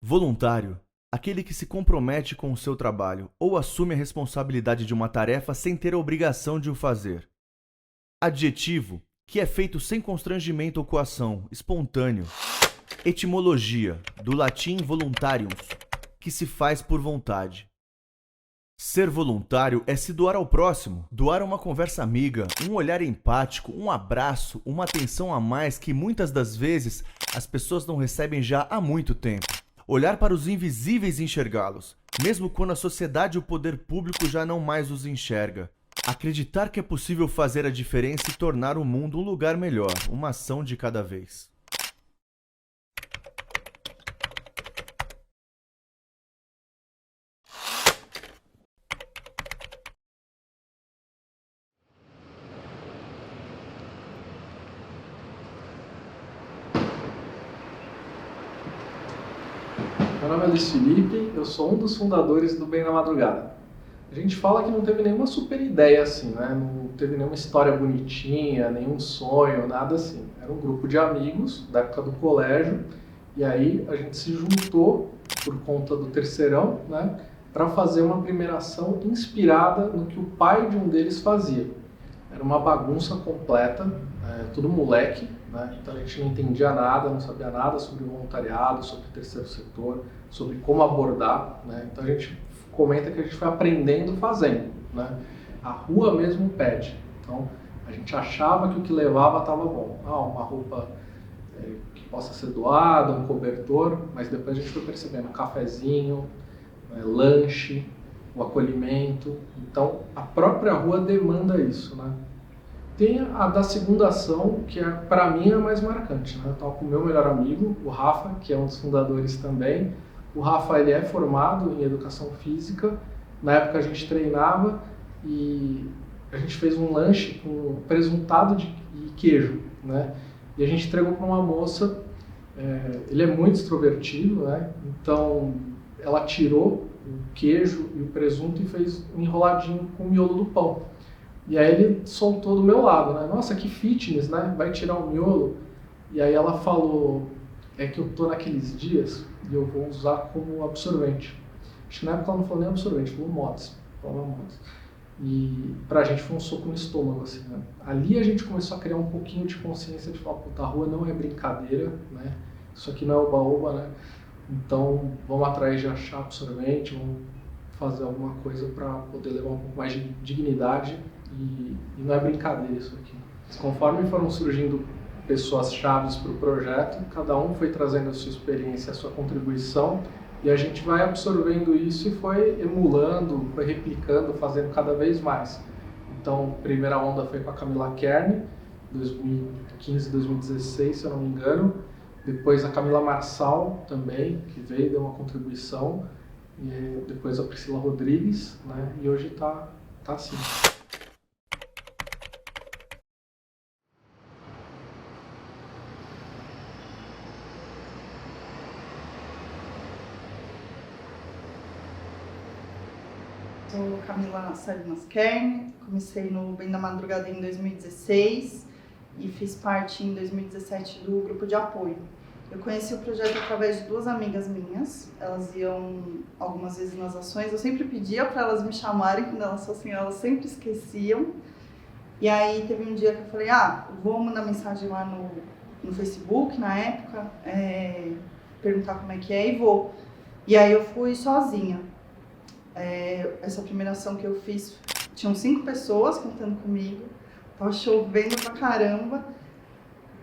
Voluntário, aquele que se compromete com o seu trabalho ou assume a responsabilidade de uma tarefa sem ter a obrigação de o fazer. Adjetivo, que é feito sem constrangimento ou coação, espontâneo. Etimologia, do latim voluntarius, que se faz por vontade. Ser voluntário é se doar ao próximo, doar uma conversa amiga, um olhar empático, um abraço, uma atenção a mais que muitas das vezes as pessoas não recebem já há muito tempo. Olhar para os invisíveis e enxergá-los, mesmo quando a sociedade e o poder público já não mais os enxerga. Acreditar que é possível fazer a diferença e tornar o mundo um lugar melhor, uma ação de cada vez. Meu nome é Luiz Felipe, eu sou um dos fundadores do Bem na Madrugada. A gente fala que não teve nenhuma super ideia assim, né? Não teve nenhuma história bonitinha, nenhum sonho, nada assim. Era um grupo de amigos da época do colégio e aí a gente se juntou por conta do terceirão, né? Para fazer uma primeira ação inspirada no que o pai de um deles fazia. Era uma bagunça completa, tudo moleque, né? Então a gente não entendia nada, não sabia nada sobre voluntariado, sobre o terceiro setor, sobre como abordar, né? Então a gente comenta que a gente foi aprendendo fazendo, né? A rua mesmo pede. Então a gente achava que o que levava estava bom. Uma roupa que possa ser doada, um cobertor, mas depois a gente foi percebendo um cafezinho, lanche, o acolhimento. Então a própria rua demanda isso, né? Tem a da segunda ação, que para mim é a mais marcante, né? Eu estava com o meu melhor amigo, o Rafa, que é um dos fundadores também. O Rafa, ele é formado em educação física. Na época a gente treinava e a gente fez um lanche com presuntado e queijo, né? E a gente entregou para uma moça. Ele é muito extrovertido, né? Então ela tirou o queijo e o presunto e fez um enroladinho com o miolo do pão. E aí ele soltou do meu lado, né? Nossa, que fitness, né? Vai tirar o miolo. E aí ela falou, é que eu tô naqueles dias e eu vou usar como absorvente. Acho que na época ela não falou nem absorvente, falou mods. E pra gente foi um soco no estômago, assim, né? Ali a gente começou a criar um pouquinho de consciência de falar, puta, a rua não é brincadeira, né? Isso aqui não é oba-oba, né? Então vamos atrás de achar absorvente, vamos fazer alguma coisa para poder levar um pouco mais de dignidade. E não é brincadeira isso aqui. Conforme foram surgindo pessoas chaves para o projeto, cada um foi trazendo a sua experiência, a sua contribuição, e a gente vai absorvendo isso e foi emulando, foi replicando, fazendo cada vez mais. Então, a primeira onda foi com a Camila Kern, 2015, 2016, se eu não me engano. Depois a Camila Marçal também, que veio, deu uma contribuição. E depois a Priscila Rodrigues, né? E hoje tá assim. Sou Camila Salinas Kern, comecei no Bem da Madrugada em 2016 e fiz parte em 2017 do grupo de apoio. Eu conheci o projeto através de duas amigas minhas, elas iam algumas vezes nas ações, eu sempre pedia para elas me chamarem, quando elas fossem, elas sempre esqueciam. E aí teve um dia que eu falei, vou mandar mensagem lá no Facebook, na época, perguntar como é que é e vou. E aí eu fui sozinha. Essa primeira ação que eu fiz, tinham 5 pessoas contando comigo, tava chovendo pra caramba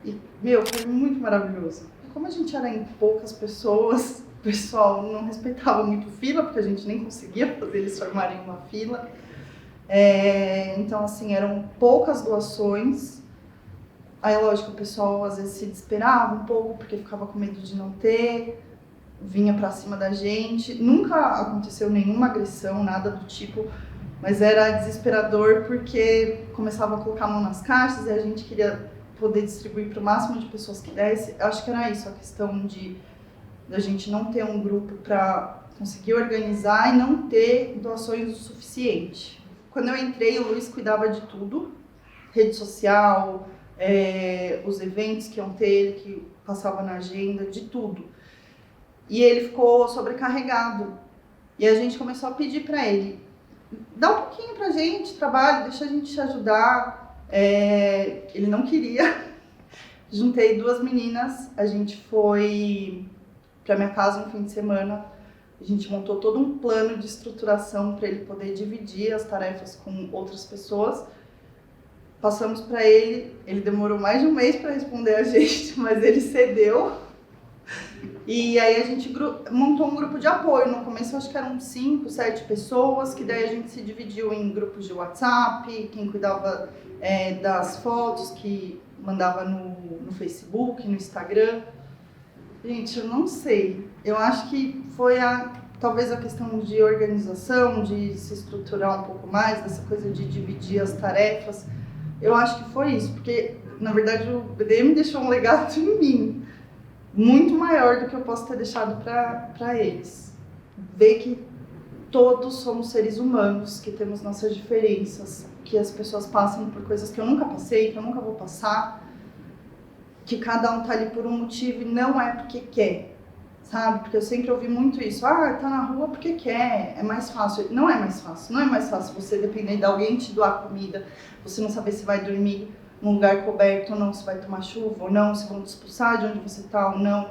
e, foi muito maravilhoso. Como a gente era em poucas pessoas, o pessoal não respeitava muito fila, porque a gente nem conseguia fazer eles formarem uma fila. Então, assim, eram poucas doações. Aí, lógico, o pessoal às vezes se desesperava um pouco, porque ficava com medo de não ter, vinha pra cima da gente. Nunca aconteceu nenhuma agressão, nada do tipo, mas era desesperador porque começava a colocar a mão nas caixas e a gente queria poder distribuir para o máximo de pessoas que desse. Eu acho que era isso, a questão da gente não ter um grupo para conseguir organizar e não ter doações o suficiente. Quando eu entrei, o Luiz cuidava de tudo, rede social, os eventos que iam ter, ele que passava na agenda, de tudo. e ele ficou sobrecarregado. E a gente começou a pedir para ele, dá um pouquinho pra gente, trabalho, deixa a gente te ajudar. Ele não queria. Juntei 2 meninas, a gente foi para minha casa um fim de semana, a gente montou todo um plano de estruturação para ele poder dividir as tarefas com outras pessoas. Passamos para ele, ele demorou mais de um mês para responder a gente, mas ele cedeu. E aí a gente montou um grupo de apoio. No começo acho que eram 5, 7 pessoas, que daí a gente se dividiu em grupos de WhatsApp, quem cuidava das fotos, que mandava no Facebook, no Instagram. Gente, eu não sei. Eu acho que foi talvez a questão de organização, de se estruturar um pouco mais, dessa coisa de dividir as tarefas. Eu acho que foi isso, porque na verdade o BDM deixou um legado em mim, muito maior do que eu posso ter deixado para eles. Ver que todos somos seres humanos, que temos nossas diferenças, que as pessoas passam por coisas que eu nunca passei, que eu nunca vou passar, que cada um tá ali por um motivo e não é porque quer, sabe? Porque eu sempre ouvi muito isso, tá na rua porque quer, é mais fácil. Não é mais fácil, não é mais fácil você depender de alguém te doar comida, você não saber se vai dormir num lugar coberto ou não, se vai tomar chuva ou não, se vão te expulsar de onde você tá ou não.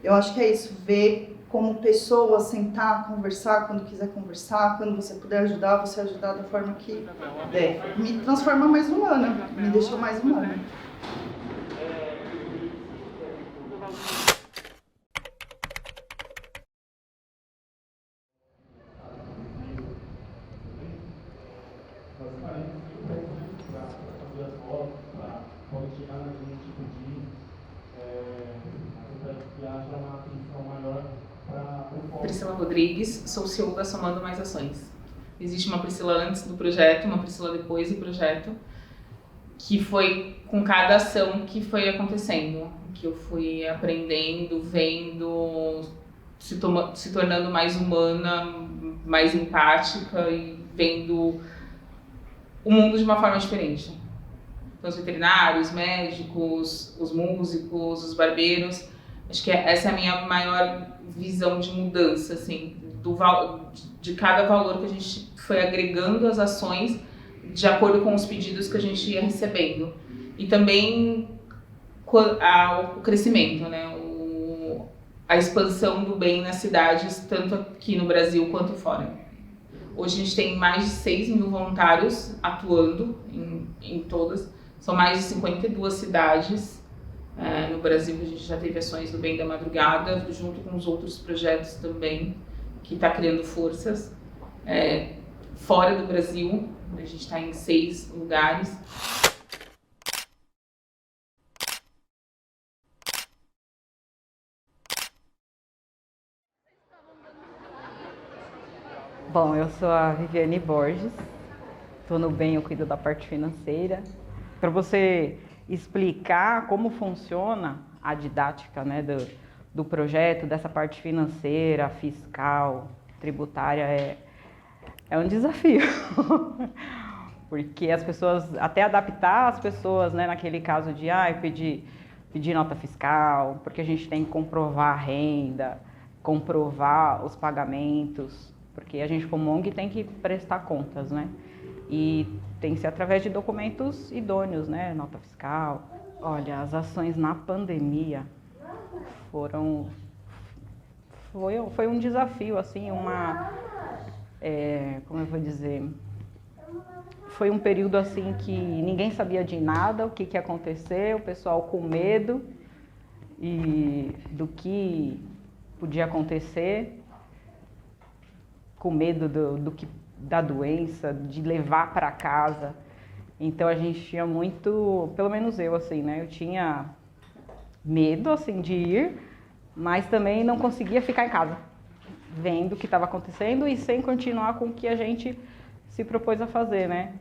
Eu acho que é isso, ver como pessoa, sentar, conversar quando quiser conversar, quando você puder ajudar, você ajudar da forma que der. Me transforma mais humana, me deixou mais humana. Priscila Rodrigues, sou CEO da Somando Mais Ações. Existe uma Priscila antes do projeto, uma Priscila depois do projeto, que foi com cada ação que foi acontecendo, que eu fui aprendendo, vendo, se tornando mais humana, mais empática e vendo o mundo de uma forma diferente. Então, os veterinários, os médicos, os músicos, os barbeiros, acho que essa é a minha maior visão de mudança, assim, de cada valor que a gente foi agregando às ações de acordo com os pedidos que a gente ia recebendo. E também o crescimento, né? A expansão do bem nas cidades, tanto aqui no Brasil quanto fora. Hoje a gente tem mais de 6 mil voluntários atuando em todas. São mais de 52 cidades no Brasil, que a gente já teve ações do Bem da Madrugada, junto com os outros projetos também, que está criando forças. Fora do Brasil, a gente está em 6 lugares. Bom, eu sou a Viviane Borges, estou no Bem, eu cuido da parte financeira. Para você explicar como funciona a didática, né, do projeto, dessa parte financeira, fiscal, tributária, é um desafio. Porque as pessoas, até adaptar as pessoas, né, naquele caso de pedir nota fiscal, porque a gente tem que comprovar a renda, comprovar os pagamentos, porque a gente como ONG tem que prestar contas, né? E tem que ser através de documentos idôneos, né? Nota fiscal. Olha, as ações na pandemia foi um desafio, assim, como eu vou dizer, foi um período assim que ninguém sabia de nada, o que ia acontecer, o pessoal com medo do que podia acontecer, com medo da doença, de levar para casa. Então a gente tinha muito, pelo menos eu, assim, né? Eu tinha medo, assim, de ir, mas também não conseguia ficar em casa, vendo o que estava acontecendo e sem continuar com o que a gente se propôs a fazer, né?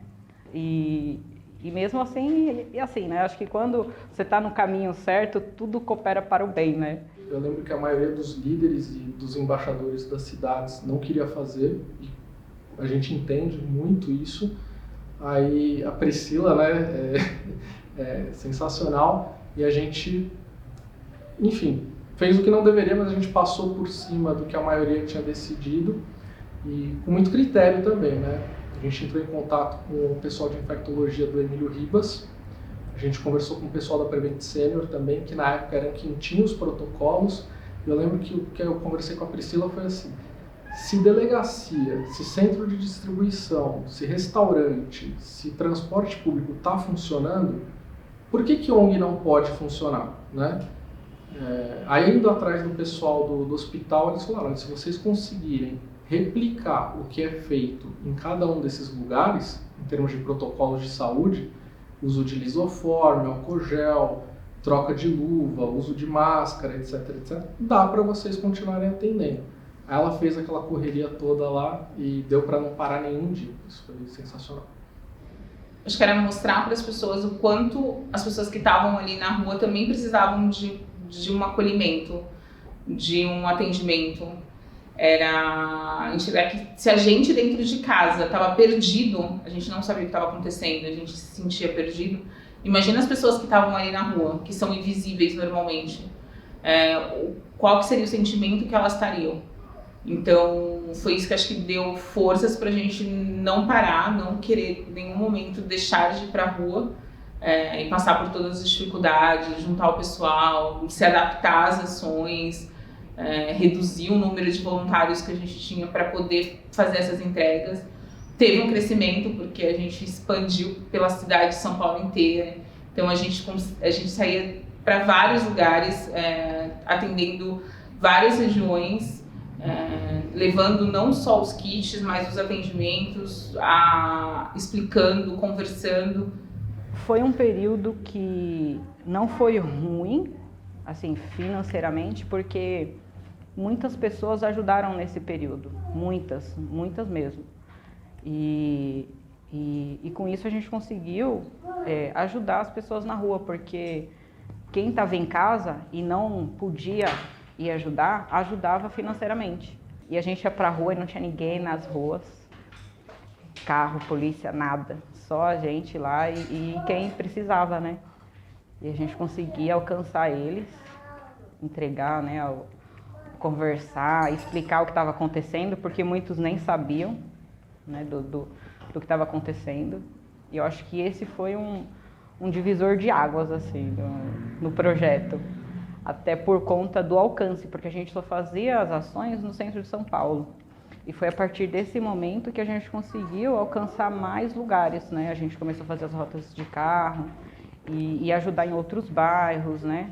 E mesmo assim, né? Acho que quando você está no caminho certo, tudo coopera para o bem, né? Eu lembro que a maioria dos líderes e dos embaixadores das cidades não queria fazer, e a gente entende muito isso. Aí a Priscila, né, é sensacional, e a gente, enfim, fez o que não deveria, mas a gente passou por cima do que a maioria tinha decidido e com muito critério também, né? A gente entrou em contato com o pessoal de infectologia do Emílio Ribas, a gente conversou com o pessoal da Prevent Senior também, que na época era quem tinha os protocolos. Eu lembro que o que eu conversei com a Priscila foi assim: se delegacia, se centro de distribuição, se restaurante, se transporte público está funcionando, por que ONG não pode funcionar, né? Aí indo atrás do pessoal do hospital, eles falaram: olha, se vocês conseguirem replicar o que é feito em cada um desses lugares, em termos de protocolos de saúde, uso de lisoforme, álcool gel, troca de luva, uso de máscara, etc, etc, dá para vocês continuarem atendendo. Aí ela fez aquela correria toda lá e deu para não parar nenhum dia. Isso foi sensacional. Acho que era mostrar para as pessoas o quanto as pessoas que estavam ali na rua também precisavam de um acolhimento, de um atendimento. Era enxergar que se a gente dentro de casa estava perdido, a gente não sabia o que estava acontecendo, a gente se sentia perdido. Imagina as pessoas que estavam ali na rua, que são invisíveis normalmente. Qual que seria o sentimento que elas estariam? Então, foi isso que acho que deu forças pra gente não parar, não querer em nenhum momento deixar de ir pra rua e passar por todas as dificuldades, juntar o pessoal, se adaptar às ações, reduzir o número de voluntários que a gente tinha para poder fazer essas entregas. Teve um crescimento porque a gente expandiu pela cidade de São Paulo inteira, então a gente saía para vários lugares, atendendo várias regiões, levando não só os kits, mas os atendimentos, explicando, conversando. Foi um período que não foi ruim, assim, financeiramente, porque muitas pessoas ajudaram nesse período, muitas mesmo. E com isso a gente conseguiu ajudar as pessoas na rua, porque quem estava em casa e não podia ir ajudar, ajudava financeiramente. E a gente ia pra rua e não tinha ninguém nas ruas, carro, polícia, nada, só a gente lá e quem precisava, né? E a gente conseguia alcançar eles, entregar, né, conversar, explicar o que estava acontecendo, porque muitos nem sabiam, né, do que estava acontecendo. E eu acho que esse foi um divisor de águas, assim, no projeto. Até por conta do alcance, porque a gente só fazia as ações no centro de São Paulo. E foi a partir desse momento que a gente conseguiu alcançar mais lugares, né? A gente começou a fazer as rotas de carro e ajudar em outros bairros, né?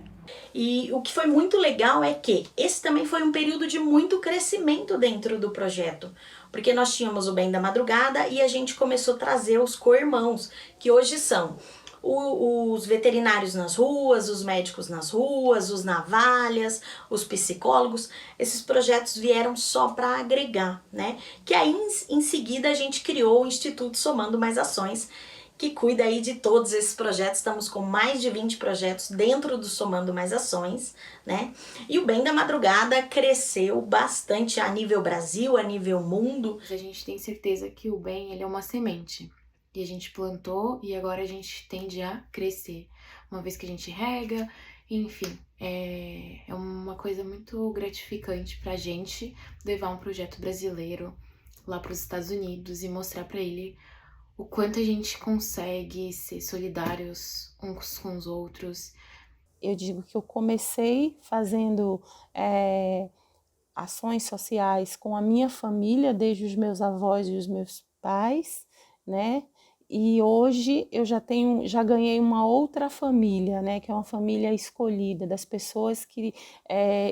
E o que foi muito legal é que esse também foi um período de muito crescimento dentro do projeto, porque nós tínhamos o Bem da Madrugada e a gente começou a trazer os co-irmãos, que hoje são os veterinários nas ruas, os médicos nas ruas, os navalhas, os psicólogos. Esses projetos vieram só para agregar, né? Que aí em seguida a gente criou o Instituto Somando Mais Ações, que cuida aí de todos esses projetos. Estamos com mais de 20 projetos dentro do Somando Mais Ações, né? E o Bem da Madrugada cresceu bastante a nível Brasil, a nível mundo. A gente tem certeza que o bem, ele é uma semente. E a gente plantou e agora a gente tende a crescer. Uma vez que a gente rega, enfim, é uma coisa muito gratificante pra gente levar um projeto brasileiro lá para os Estados Unidos e mostrar para ele o quanto a gente consegue ser solidários uns com os outros. Eu digo que eu comecei fazendo ações sociais com a minha família, desde os meus avós e os meus pais, né? E hoje eu já ganhei uma outra família, né? Que é uma família escolhida, das pessoas que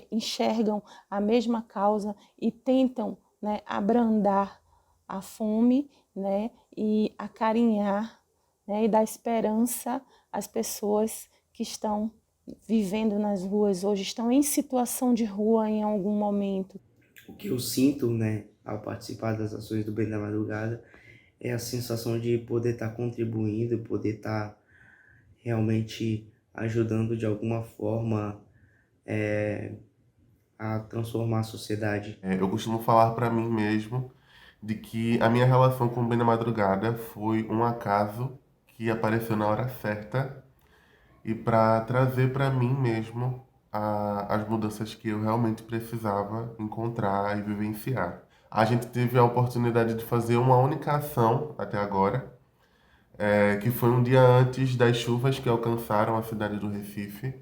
enxergam a mesma causa e tentam, né, abrandar a fome, né, e acarinhar, né, e dar esperança às pessoas que estão vivendo nas ruas hoje, estão em situação de rua em algum momento. O que eu sinto, né, ao participar das ações do Bem da Madrugada é a sensação de poder estar contribuindo, poder estar realmente ajudando de alguma forma a transformar a sociedade. Eu costumo falar para mim mesmo de que a minha relação com o Bem da Madrugada foi um acaso que apareceu na hora certa e para trazer para mim mesmo as mudanças que eu realmente precisava encontrar e vivenciar. A gente teve a oportunidade de fazer uma única ação até agora, que foi um dia antes das chuvas que alcançaram a cidade do Recife.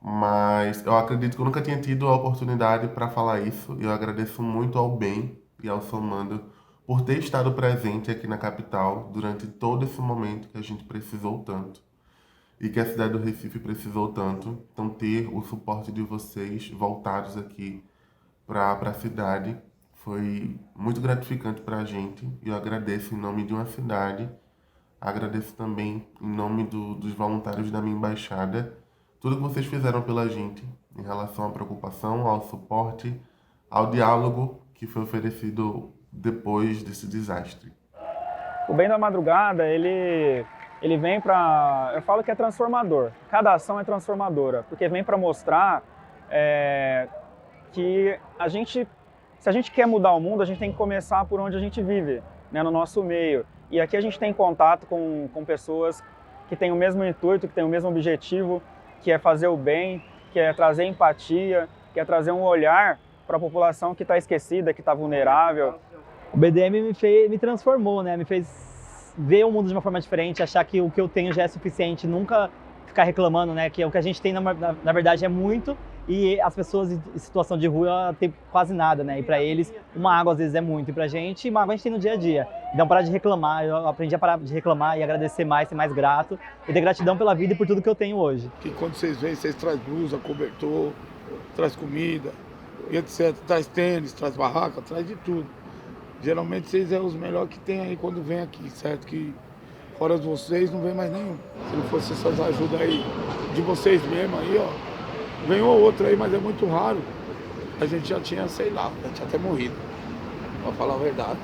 Mas eu acredito que eu nunca tinha tido a oportunidade para falar isso. E eu agradeço muito ao BEM e ao Somando por ter estado presente aqui na capital durante todo esse momento que a gente precisou tanto. E que a cidade do Recife precisou tanto. Então, ter o suporte de vocês voltados aqui para a cidade foi muito gratificante para a gente. E eu agradeço em nome de uma cidade. Agradeço também em nome dos voluntários da minha embaixada tudo que vocês fizeram pela gente em relação à preocupação, ao suporte, ao diálogo que foi oferecido depois desse desastre. O Bem da Madrugada, ele vem para... Eu falo que é transformador. Cada ação é transformadora, porque vem para mostrar que se a gente quer mudar o mundo, a gente tem que começar por onde a gente vive, né, no nosso meio. E aqui a gente tem contato com pessoas que têm o mesmo intuito, que têm o mesmo objetivo, que é fazer o bem, que é trazer empatia, que é trazer um olhar para a população que está esquecida, que está vulnerável. O BDM me transformou, né? Me fez ver o mundo de uma forma diferente, achar que o que eu tenho já é suficiente, nunca ficar reclamando, né? Que o que a gente tem, na verdade, é muito, e as pessoas em situação de rua têm quase nada, né? E para eles, uma água às vezes é muito, e para a gente, uma água a gente tem no dia a dia. Então, parar de reclamar, eu aprendi a parar de reclamar e agradecer mais, ser mais grato, e ter gratidão pela vida e por tudo que eu tenho hoje. Que quando vocês vêm, vocês trazem blusa, cobertor, traz comida, e etc. Traz tênis, traz barraca, traz de tudo. Geralmente vocês é os melhores que tem aí quando vem aqui, certo? Que fora de vocês não vem mais nenhum. Se não fosse essas ajudas aí de vocês mesmo aí, ó. Vem um ou outro aí, mas é muito raro. A gente já tinha, sei lá, já tinha até morrido. Pra falar a verdade.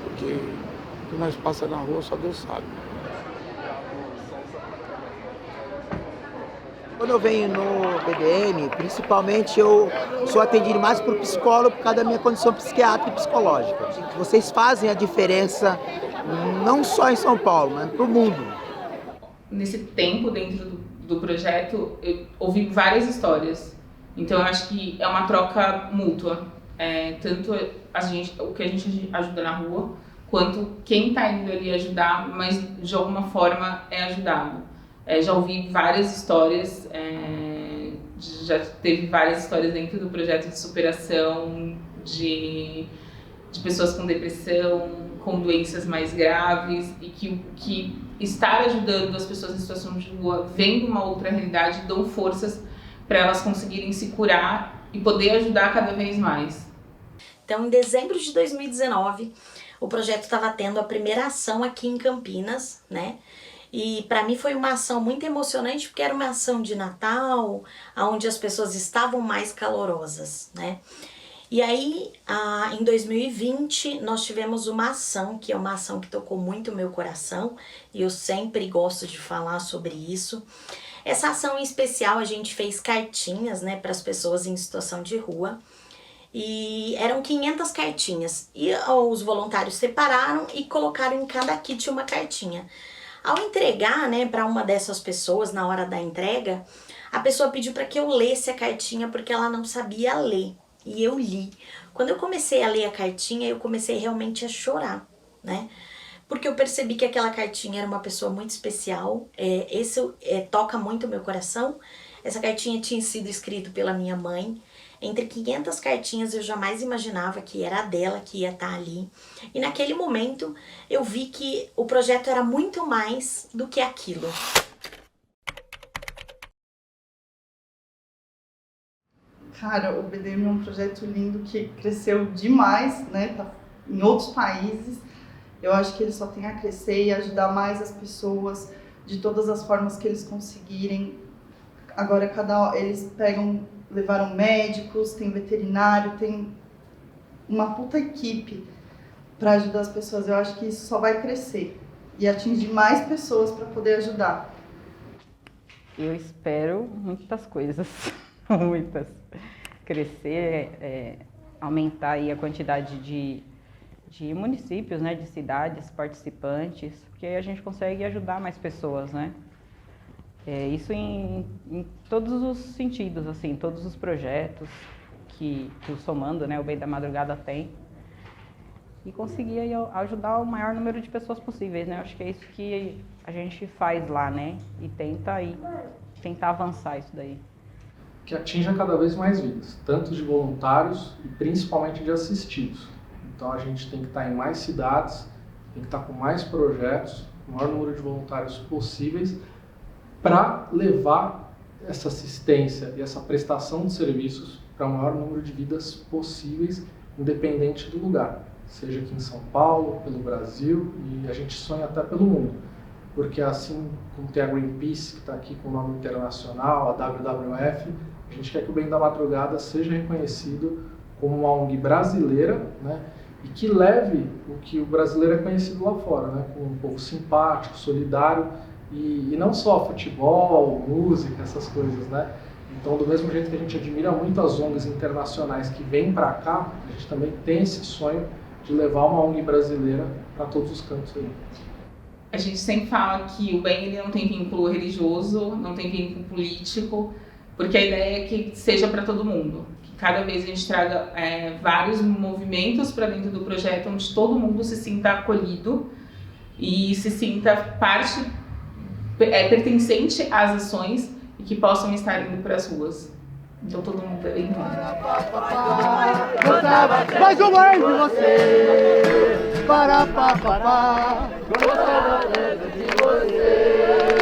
Porque o que nós passa na rua só Deus sabe. Quando eu venho no BDM, principalmente eu sou atendido mais por psicólogo por causa da minha condição psiquiátrica e psicológica. Vocês fazem a diferença não só em São Paulo, mas para o mundo. Nesse tempo dentro do projeto, eu ouvi várias histórias. Então eu acho que é uma troca mútua. Tanto o que a gente ajuda na rua, quanto quem está indo ali ajudar, mas de alguma forma é ajudado. Já ouvi várias histórias, já teve várias histórias dentro do projeto de superação, de pessoas com depressão, com doenças mais graves, e que estar ajudando as pessoas em situação de rua, vendo uma outra realidade, dão forças para elas conseguirem se curar e poder ajudar cada vez mais. Então, em dezembro de 2019, o projeto estava tendo a primeira ação aqui em Campinas, né? E para mim foi uma ação muito emocionante, porque era uma ação de Natal, onde as pessoas estavam mais calorosas, né? E aí, em 2020, nós tivemos uma ação, que é uma ação que tocou muito o meu coração, e eu sempre gosto de falar sobre isso. Essa ação em especial, a gente fez cartinhas, né, para as pessoas em situação de rua, e eram 500 cartinhas, e os voluntários separaram e colocaram em cada kit uma cartinha. Ao entregar, né, para uma dessas pessoas, na hora da entrega, a pessoa pediu para que eu lesse a cartinha porque ela não sabia ler. E eu li. Quando eu comecei a ler a cartinha, eu comecei realmente a chorar, né? Porque eu percebi que aquela cartinha era uma pessoa muito especial. Toca muito o meu coração. Essa cartinha tinha sido escrita pela minha mãe. Entre 500 cartinhas, eu jamais imaginava que era a dela que ia estar ali. E naquele momento, eu vi que o projeto era muito mais do que aquilo. Cara, o BDM é um projeto lindo que cresceu demais, né? Tá em outros países. Eu acho que ele só tem a crescer e ajudar mais as pessoas de todas as formas que eles conseguirem. Agora, eles levaram médicos, tem veterinário, tem uma puta equipe para ajudar as pessoas. Eu acho que isso só vai crescer e atingir mais pessoas para poder ajudar. Eu espero muitas coisas, muitas. Crescer, aumentar aí a quantidade de municípios, né, de cidades participantes, porque a gente consegue ajudar mais pessoas, né? Isso em todos os sentidos, assim, todos os projetos que o Somando, né, o Bem da Madrugada tem. E conseguir aí ajudar o maior número de pessoas possíveis, né? Acho que é isso que a gente faz lá, né? E tentar avançar isso daí. Que atinja cada vez mais vidas, tanto de voluntários e principalmente de assistidos. Então a gente tem que estar em mais cidades, tem que estar com mais projetos, o maior número de voluntários possíveis, para levar essa assistência e essa prestação de serviços para o maior número de vidas possíveis, independente do lugar. Seja aqui em São Paulo, pelo Brasil, e a gente sonha até pelo mundo. Porque assim como tem a Greenpeace, que está aqui com o nome internacional, a WWF, a gente quer que o Bem da Madrugada seja reconhecido como uma ONG brasileira, né, e que leve o que o brasileiro é conhecido lá fora, né, como um povo simpático, solidário, e não só futebol, música, essas coisas, né. Então, do mesmo jeito que a gente admira muito as ONGs internacionais que vêm para cá, a gente também tem esse sonho de levar uma ONG brasileira para todos os cantos aí. A gente sempre fala que o bem ele não tem vínculo religioso, não tem vínculo político, porque a ideia é que seja para todo mundo. Que cada vez a gente traga vários movimentos para dentro do projeto, onde todo mundo se sinta acolhido e se sinta parte, pertencente às ações e que possam estar indo para as ruas. Então todo mundo é bem-vindo. Mais um mais de você. Para, gostava de você.